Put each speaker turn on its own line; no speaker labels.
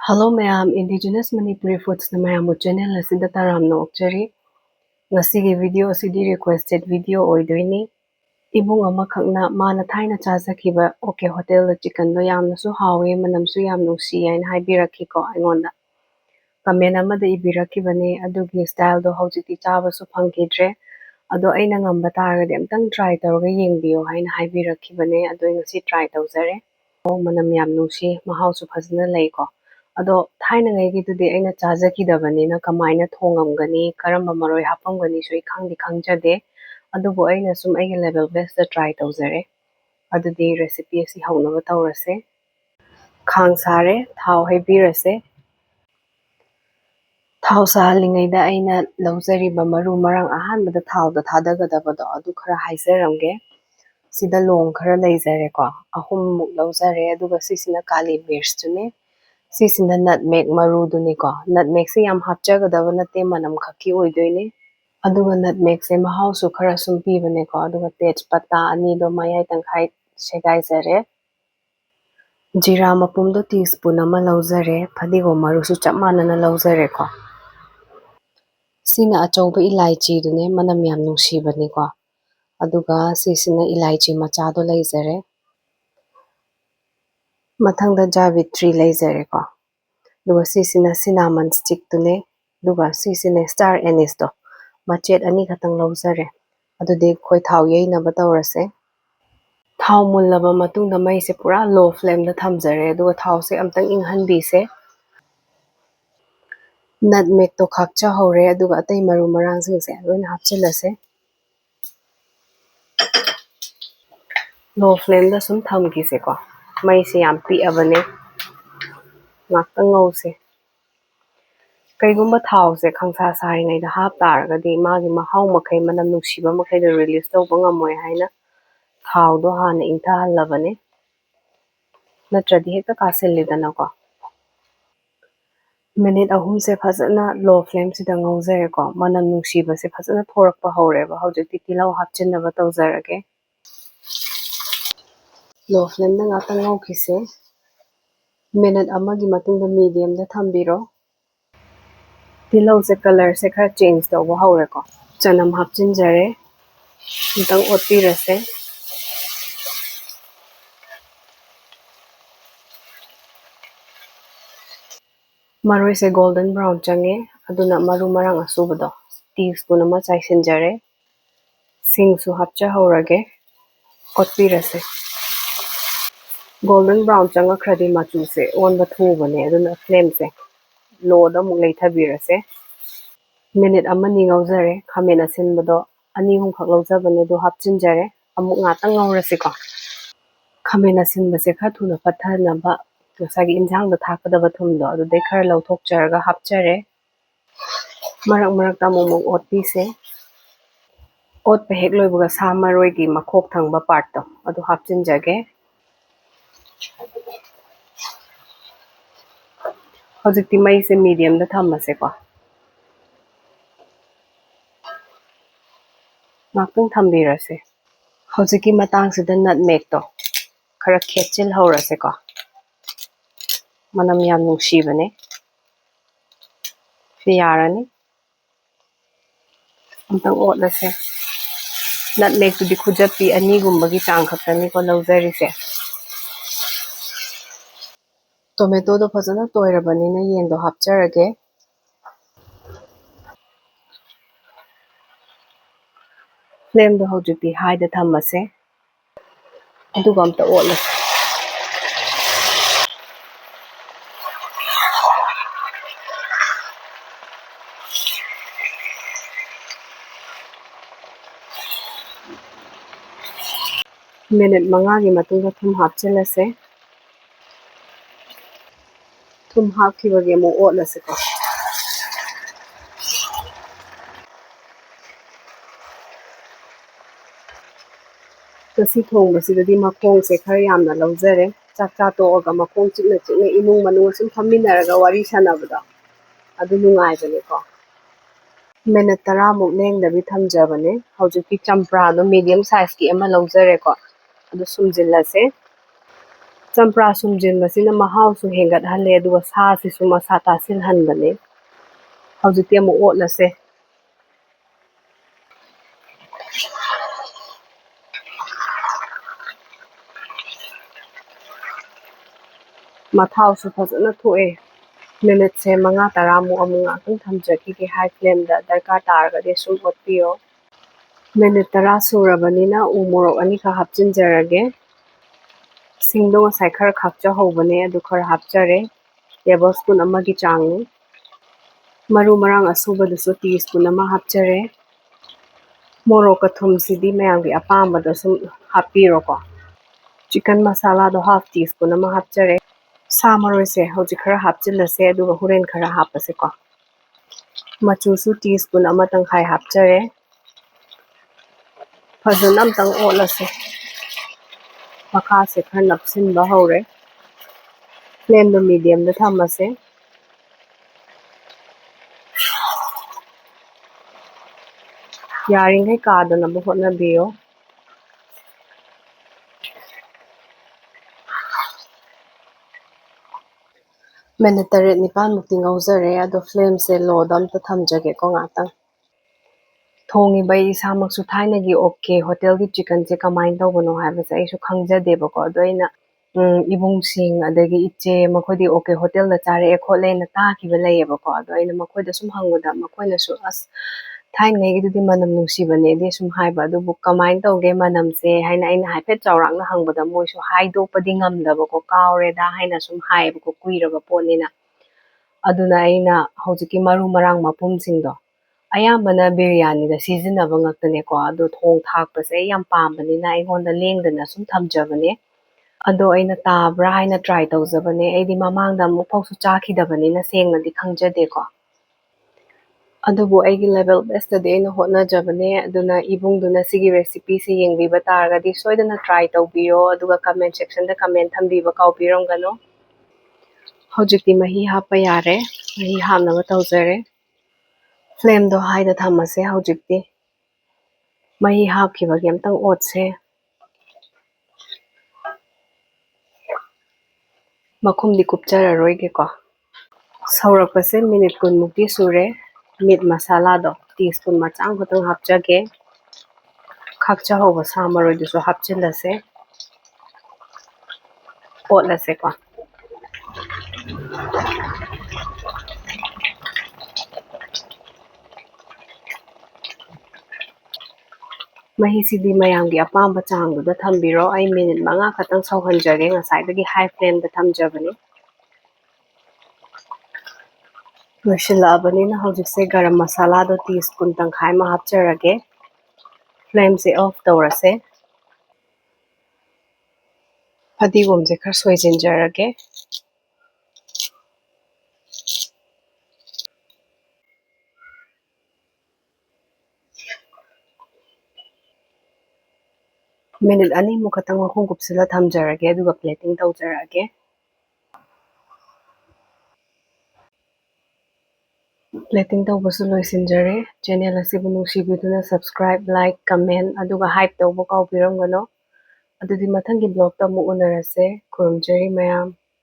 Hello ma'am, Indigenous Manipuri Foods na ma'am channel asida taramna okchari. Ngasigi video asidi requested video oidoini. Ibung amakakna mana thaina chajakiba OK Hotel da chicken do yamna su hawe manam su yam nusi ain haibiraki ko aingonda. Comment amada ibirakibane adugi style do hojiti chaba su phangkidre. Ado aina ngamba taragadi amtang try tawga yengbiyo haina haibirakibane ado ngasi try tawjare. Manam yam nusi mahau su phajna lei ko. Ado thainangaigidudi aina chajakidabani kamaina thongamgani karamba maroi hapamgani su ikhangdi khangjade adubu aina sum aigi level best da try tawjare adudi recipe asi haunaba tawrase khang sare thau haibirase thau sahalingaida aina lawjariba maru marang ahanbada thauda thadagadabado adu khara haijaramge sida long khara leijare ko ahum muk lawjare aduga sisina kali mirch tune Sisina nutmeg maruduni ko. Nutmeg se yam hapchagadaba nate manam khaki oidoini. Aduga nutmeg se mahau su khara sum pibane ko. Aduga tejpata ani do mayai tangkhai segaijare. Jeera mapum do teaspoon ama laujare. Phadigo maru su chap manana laujare ko. Sina achauba ilaichi dune manam yam nungsibani ko. Aduga sisina ilaichi macha do leijare. Mathangda javitri leijare ko. Duga sisina cinnamon stick tune duga sisina star anise to machet ani khatang laujare adudi khoi thau yeinaba tawrase thau mullaba matungda mai se pura low flame da thamjare duga thau se amtang inghanbi se nutmeg to khakcha hore aduga atai maru marang sing se loina hapchilase low flame da sum thamki se ko mai se yam pi abane ngaktang ngause Kaigumba thau se khangsa saringaida hap taragadi magi mahau makai manam nungsiba makai da release tawba ngamoi haina thau do hana ingthahalabane natradi hekta kasilidana ko minute ahum se phajana low flame sida ngaujare ko manam nungsiba se phajana thorakpa horeba hojikti tilau hapchinaba tawjarage low flame da ngata ngaukise minute amagi matungda medium da thambiro Tilau se color se khara change tawba hore ko chanam hapchinjare intang otpirase maroi se golden brown change aduna maru marang asubado teaspoon ama chaisinjare sing su hapcha horage otpirase golden brown changa khradi machu se onba thubane aduna flame se low da muk leithabirase minute amani ngaujare khamena sinbado ani hum khak laujabane do hapchinjare amuk ngatang ngaurase ko khamena sinbase kha thuna pathanaba Sagi injang da thakadaba thumdo adudai khara lauthokjaraga hapchare marak marakta momok otpise otpa hek loibuga sa maroigi makhok thangba part to adu hapchinjage hojikti mai se medium da thammase ko ngaktang thambirase hojiki matang sida nutmeg to khara khetchil horase ko manam yam nungsibane yarani amtang otlase nutmeg to di khujapi ani gumbagi chang khaktani ko laujarise tomato do phajana toirabani na yendo hapcharage flame do hojikti high da thammase aduga amta otlase minute mangagi matungda thum hapchilase thum hapkhibage mo otlase ko kasi thongbasidadi makhong se khara yamna laujare chakcha toaga makhong chikna chikna inung manung sum thamminaraga wari sanabado adu nungaibane ko minute 10 muk lengdabi thamjabane hojiki champra do medium size ki ama laujare ko adu sumjillase ꯆꯝꯄ꯭ꯔꯥ ꯁꯨꯝꯖꯤꯟꯕꯁꯤꯅ ꯃꯍꯥꯎꯁꯨ ꯍꯦꯟꯒꯠꯍꯜꯂꯦ ꯑꯗꯨꯒ ꯁꯥꯁꯤꯁꯨ ꯃꯁꯥ ꯇꯥꯁꯤꯜꯍꯟꯕꯅꯦ ꯍꯧꯖꯤꯛꯇꯤ ꯑꯃꯨꯛ ꯑꯣꯠꯂꯁꯦ ꯃꯊꯥꯎꯁꯨ ꯐꯖꯅ ꯊꯣꯛꯑꯦ ꯃꯤꯅꯤꯠꯁꯦ 5-10 ꯑꯃꯨꯛ ꯉꯥꯛꯇꯪ ꯊꯝꯖꯈꯤꯒꯦ ꯍꯥꯏ ꯐ꯭ꯂꯦꯝꯗ ꯗꯔꯀꯥꯔ ꯇꯥꯔꯒꯗꯤ ꯁꯨꯝ ꯑꯣꯠꯄꯤꯌꯣ ꯃꯤꯅꯤꯠ 10 ꯁꯨꯔꯕꯅꯤꯅ ꯎ ꯃꯣꯔꯣꯛ ꯑꯅꯤꯈꯛ ꯍꯥꯞꯆꯤꯟꯖꯔꯒꯦ ꯁꯤꯡꯗꯣ ꯉꯁꯥꯏ ꯈꯔ ꯈꯥꯛꯆꯍꯧꯕꯅꯦ ꯑꯗꯨ ꯈꯔ ꯍꯥꯞꯆꯔꯦ ꯇꯦꯕꯜꯁꯄꯨꯟ ꯑꯃꯒꯤ ꯆꯥꯡꯅꯤ ꯃꯔꯨ ꯃꯔꯥꯡ ꯑꯁꯨꯕꯗꯨꯁꯨ ꯇꯤꯁꯄꯨꯟ ꯑꯃ ꯍꯥꯞꯆꯔꯦ ꯃꯣꯔꯣꯛꯀ ꯊꯨꯝꯁꯤꯗꯤ ꯃꯌꯥꯝꯒꯤ ꯑꯄꯥꯝꯕꯗ ꯁꯨꯝ ꯍꯥꯞꯄꯤꯔꯣꯀꯣ ꯆꯤꯀꯟ ꯃꯁꯥꯂꯥꯗꯣ ꯍꯥꯐ ꯇꯤꯁꯄꯨꯟ ꯑꯃ ꯍꯥꯞꯆꯔꯦ ꯁꯥ ꯃꯔꯣꯏꯁꯦ ꯍꯧꯖꯤꯛ ꯈꯔ ꯍꯥꯞꯆꯤꯜꯂꯁꯦ ꯑꯗꯨꯒ ꯍꯣꯔꯦꯟ ꯈꯔ ꯍꯥꯞꯄꯁꯦꯀꯣ ꯃꯆꯨꯁꯨ ꯇꯤꯁꯄꯨꯟ ꯑꯃ ꯇꯪꯈꯥꯏ ꯍꯥꯞꯆꯔꯦ ꯐꯖꯅ ꯑꯝꯇꯪ ꯑꯣꯠꯂꯁꯦ ꯃꯈꯥꯁꯦ ꯈꯔ ꯅꯞꯁꯤꯟꯕ ꯍꯧꯔꯦ ꯐ꯭ꯂꯦꯝꯗꯣ ꯃꯤꯗꯤꯌꯝꯗ ꯊꯝꯃꯁꯦ ꯌꯥꯔꯤꯉꯩ ꯀꯥꯗꯅꯕ ꯍꯣꯠꯅꯕꯤꯌꯣ ꯃꯤꯅꯤꯠ 8-9 ꯉꯧꯖꯔꯦ ꯑꯗꯣ ꯐ꯭ꯂꯦꯝꯁꯦ ꯂꯣꯗ ꯑꯝꯇ ꯊꯝꯖꯒꯦꯀꯣ ꯉꯥꯛꯇꯪ ꯊꯣꯡꯉꯤꯕ ꯑꯩ ꯏꯁꯥꯃꯛꯁꯨ ꯊꯥꯏꯅꯒꯤ ꯑꯣꯀꯦ ꯍꯣꯇꯦꯜꯒꯤ ꯆꯤꯀꯟꯁꯦ ꯀꯃꯥꯏꯅ ꯇꯧꯕꯅꯣ ꯍꯥꯏꯕꯁꯦ ꯑꯩꯁꯨ ꯈꯪꯖꯗꯦꯕꯀꯣ ꯑꯗꯣ ꯑꯩꯅ ꯏꯕꯨꯡꯁꯤꯡ ꯑꯗꯒꯤ ꯏꯆꯦ ꯃꯈꯣꯏꯗꯤ ꯑꯣꯀꯦ ꯍꯣꯇꯦꯜꯗ ꯆꯥꯔꯛꯑꯦ ꯈꯣꯠꯂꯦꯅ ꯇꯥꯈꯤꯕ ꯂꯩꯌꯦꯕꯀꯣ ꯑꯗꯣ ꯑꯩꯅ ꯃꯈꯣꯏꯗ ꯁꯨꯝ ꯍꯪꯕꯗ ꯃꯈꯣꯏꯅꯁꯨ ꯑꯁ ꯊꯥꯏꯅꯉꯩꯒꯤꯗꯨꯗꯤ ꯃꯅꯝ ꯅꯨꯡꯁꯤꯕꯅꯦꯗꯤ ꯁꯨꯝ ꯍꯥꯏꯕ ꯑꯗꯨꯕꯨ ꯀꯃꯥꯏꯅ ꯇꯧꯒꯦ ꯃꯅꯝꯁꯦ ꯍꯥꯏꯅ ꯑꯩꯅ ꯍꯥꯏꯐꯦꯠ ꯆꯥꯎꯔꯥꯛꯅ ꯍꯪꯕꯗ ꯃꯣꯏꯁꯨ ꯍꯥꯏꯗꯣꯛꯄꯗꯤ ꯉꯝꯗꯕꯀꯣ ꯀꯥꯎꯔꯦꯗ ꯍꯥꯏꯅ ꯁꯨꯝ ꯍꯥꯏꯌꯦꯕꯀꯣ ꯀꯨꯏꯔꯕ ꯄꯣꯠꯅꯤꯅ ꯑꯗꯨꯅ ꯑꯩꯅ ꯍꯧꯖꯤꯛꯀꯤ ꯃꯔꯨ ꯃꯔꯥꯡ ꯃꯄꯨꯝꯁꯤꯡꯗꯣ ꯑꯌꯥꯝꯕꯅ ꯕꯤꯔꯌꯥꯅꯤꯗ ꯁꯤꯖꯤꯟꯅꯕ ꯉꯥꯛꯇꯅꯦꯀꯣ ꯑꯗꯣ ꯊꯣꯡ ꯊꯥꯛꯄꯁꯦ ꯑꯩ ꯌꯥꯝ ꯄꯥꯝꯕꯅꯤꯅ ꯑꯩꯉꯣꯟꯗ ꯂꯦꯡꯗꯅ ꯁꯨꯝ ꯊꯝꯖꯕꯅꯦ ꯑꯗꯣ ꯑꯩꯅ ꯇꯥꯕ꯭ꯔꯥ ꯍꯥꯏꯅ ꯇ꯭ꯔꯥꯏ ꯇꯧꯖꯕꯅꯦ ꯑꯩꯗꯤ ꯃꯃꯥꯡꯗ ꯑꯃꯨꯛ ꯐꯥꯎꯁꯨ ꯆꯥꯈꯤꯗꯕꯅꯤꯅ ꯁꯦꯡꯅꯗꯤ ꯈꯪꯖꯗꯦꯀꯣ ꯑꯗꯨꯕꯨ ꯑꯩꯒꯤ ꯂꯦꯚꯦꯜ ꯕꯦꯁꯇꯗꯤ ꯑꯩꯅ ꯍꯣꯠꯅꯖꯕꯅꯦ ꯑꯗꯨꯅ ꯏꯕꯨꯡꯗꯨꯅ ꯁꯤꯒꯤ ꯔꯦꯁꯤꯄꯤꯁꯤ ꯌꯦꯡꯕꯤꯕ ꯇꯥꯔꯒꯗꯤ ꯁꯣꯏꯗꯅ ꯇ꯭ꯔꯥꯏ ꯇꯧꯕꯤꯌꯣ ꯑꯗꯨꯒ ꯀꯃꯦꯟ ꯁꯦꯛꯁꯟꯗ ꯀꯃꯦꯟ ꯊꯝꯕꯤꯕ ꯀꯥꯎꯕꯤꯔꯝꯒꯅꯨ ꯍꯧꯖꯤꯛꯇꯤ ꯃꯍꯤ ꯍꯥꯞꯄ ꯌꯥꯔꯦ ꯃꯍꯤ ꯍꯥꯞꯅꯕ ꯇꯧꯖꯔꯦ ꯐ꯭ꯂꯦꯝꯗꯣ ꯍꯥꯏꯗ ꯊꯝꯃꯁꯦ ꯍꯧꯖꯤꯛꯇꯤ ꯃꯍꯤ ꯍꯥꯞꯈꯤꯕꯒꯤ ꯑꯝꯇꯪ ꯑꯣꯠꯁꯦ ꯃꯈꯨꯝꯗꯤ ꯀꯨꯞꯆꯔꯔꯣꯏꯒꯦꯀꯣ ꯁꯧꯔꯛꯄꯁꯦ ꯃꯤꯅꯤꯠ 10ꯃꯨꯛꯇꯤ ꯁꯨꯔꯦ ꯃꯤꯠ ꯃꯁꯥꯂꯥꯗꯣ ꯇꯤꯁꯄꯨꯟ ꯃꯆꯥ ꯑꯃꯈꯛꯇꯪ ꯍꯥꯞꯆꯒꯦ ꯈꯥꯛꯆꯍꯧꯕ ꯁꯥ ꯃꯔꯣꯏꯗꯨꯁꯨ ꯍꯥꯞꯆꯤꯜꯂꯁꯦ ꯑꯣꯠꯂꯁꯦꯀꯣ ꯃꯍꯤꯁꯤꯗꯤ ꯃꯌꯥꯝꯒꯤ ꯑꯄꯥꯝꯕ ꯆꯥꯡꯗꯨꯗ ꯊꯝꯕꯤꯔꯣ ꯑꯩ ꯃꯤꯅꯤꯠ 5 ꯈꯛꯇꯪ ꯁꯧꯍꯟꯖꯒꯦ ꯉꯁꯥꯏꯗꯒꯤ ꯍꯥꯏ ꯐ꯭ꯂꯦꯝꯗ ꯊꯝꯖꯕꯅꯤ ꯂꯣꯏꯁꯤꯜꯂꯛꯑꯕꯅꯤꯅ ꯍꯧꯖꯤꯛꯁꯦ ꯒꯔꯝ ꯃꯁꯥꯂꯥꯗꯣ ꯇꯤꯁꯄꯨꯟ ꯇꯪꯈꯥꯏ ꯑꯃ ꯍꯥꯞꯆꯔꯒꯦ ꯐ꯭ꯂꯦꯝꯁꯦ ꯑꯣꯐ ꯇꯧꯔꯁꯦ ꯐꯗꯤꯒꯣꯝꯁꯦ ꯈꯔ ꯁꯣꯏꯖꯤꯟꯖꯔꯒꯦ ꯃꯤꯅꯤꯠ 2ꯃꯨꯛ ꯈꯛꯇꯪ ꯃꯈꯨꯝ ꯀꯨꯞꯁꯤꯜꯂ ꯊꯝꯖꯔꯒꯦ ꯑꯗꯨꯒ ꯄ꯭ꯂꯦꯇꯤꯡ ꯇꯧꯖꯔꯛꯑꯒꯦ ꯄ꯭ꯂꯦꯇꯤꯡ ꯇꯧꯕꯁꯨ ꯂꯣꯏꯁꯤꯟꯖꯔꯦ ꯆꯦꯅꯦꯜ ꯑꯁꯤꯕꯨ ꯅꯨꯡꯁꯤꯕꯤꯗꯨꯅ ꯁꯕꯁꯀ꯭ꯔꯥꯏꯕ ꯂꯥꯏꯛ ꯀꯃꯦꯟ ꯑꯗꯨꯒ ꯍꯥꯏꯞ ꯇꯧꯕ ꯀꯥꯎꯕꯤꯔꯝꯒꯅꯨ ꯑꯗꯨꯗꯤ ꯃꯊꯪꯒꯤ ꯕ꯭ꯂꯣꯛꯇ ꯑꯃꯨꯛ ꯎꯅꯔꯁꯦ ꯈꯨꯔꯨꯝꯖꯔꯤ ꯃꯌꯥꯝ